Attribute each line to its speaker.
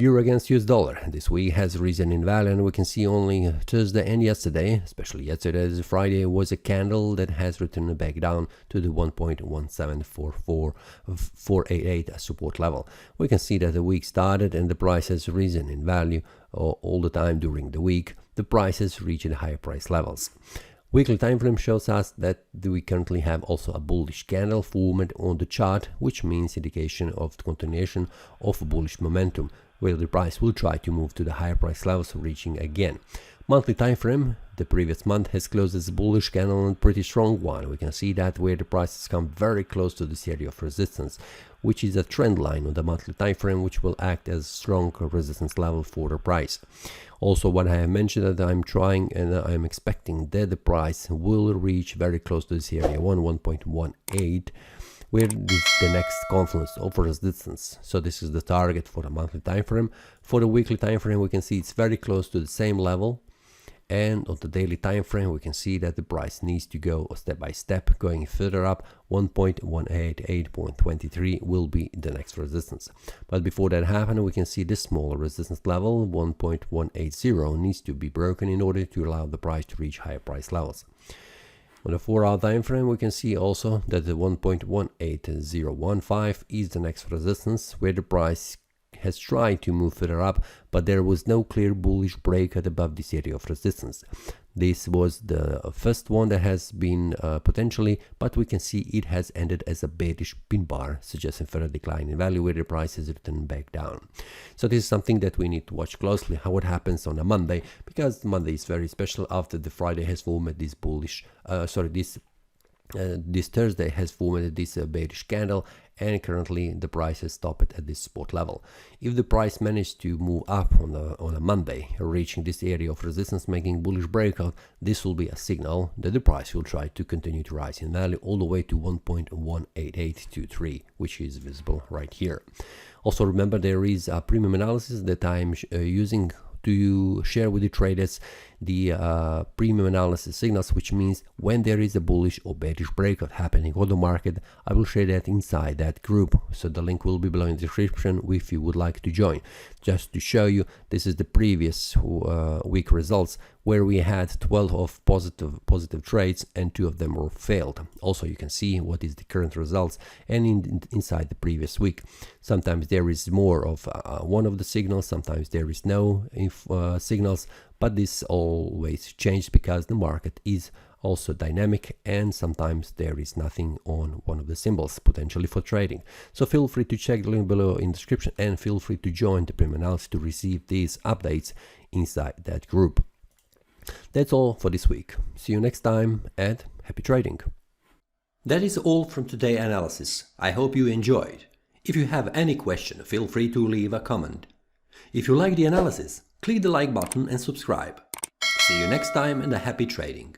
Speaker 1: Euro against US dollar this week has risen in value, and we can see only Thursday and yesterday, especially yesterday, Friday, was a candle that has returned back down to the 1.1744488 support level. We can see that the week started and the price has risen in value all the time during the week. The price has reached higher price levels. Weekly time frame shows us that we currently have also a bullish candle formed on the chart, which means indication of the continuation of bullish momentum, where the price will try to move to the higher price levels, reaching again. Monthly time frame, the previous month has closed as a bullish candle and pretty strong one. We can see that where the price has come very close to this area of resistance, which is a trend line on the monthly time frame, which will act as strong resistance level for the price. Also, what I have mentioned that I'm trying and I'm expecting that the price will reach very close to this area 1.18, where is the next confluence of resistance. So this is the target for the monthly time frame. For the weekly time frame, we can see it's very close to the same level. And on the daily time frame, we can see that the price needs to go step by step, going further up. 1.188.23 will be the next resistance. But before that happens, we can see this smaller resistance level, 1.180, needs to be broken in order to allow the price to reach higher price levels. On the 4-hour time frame, we can see also that the 1.18015 is the next resistance, where the price has tried to move further up, but there was no clear bullish breakout above this area of resistance. This was the first one that has been potentially, but we can see it has ended as a bearish pin bar, suggesting further decline in value, where the price has returned back down. So this is something that we need to watch closely, how it happens on a Monday, because Monday is very special after the Friday has formed this bullish, this Thursday has formed this bearish candle, and currently the price has stopped at this support level. If the price managed to move up on a Monday, reaching this area of resistance, making bullish breakout, this will be a signal that the price will try to continue to rise in value all the way to 1.18823, which is visible right here. Also remember, there is a premium analysis that I'm using to share with the traders the premium analysis signals, which means when there is a bullish or bearish breakout happening on the market, I will share that inside that group. So the link will be below in the description if you would like to join. Just to show you, this is the previous week results, where we had 12 of positive trades and 2 of them were failed. Also, you can see what is the current results and inside the previous week. Sometimes there is more of one of the signals, sometimes there is no signals, but this always changes because the market is also dynamic and sometimes there is nothing on one of the symbols potentially for trading. So feel free to check the link below in the description and feel free to join the premium analysis to receive these updates inside that group. That's all for this week. See you next time and happy trading. That is all from today's analysis. I hope you enjoyed. If you have any question, feel free to leave a comment. If you like the analysis, click the like button and subscribe. See you next time and a happy trading.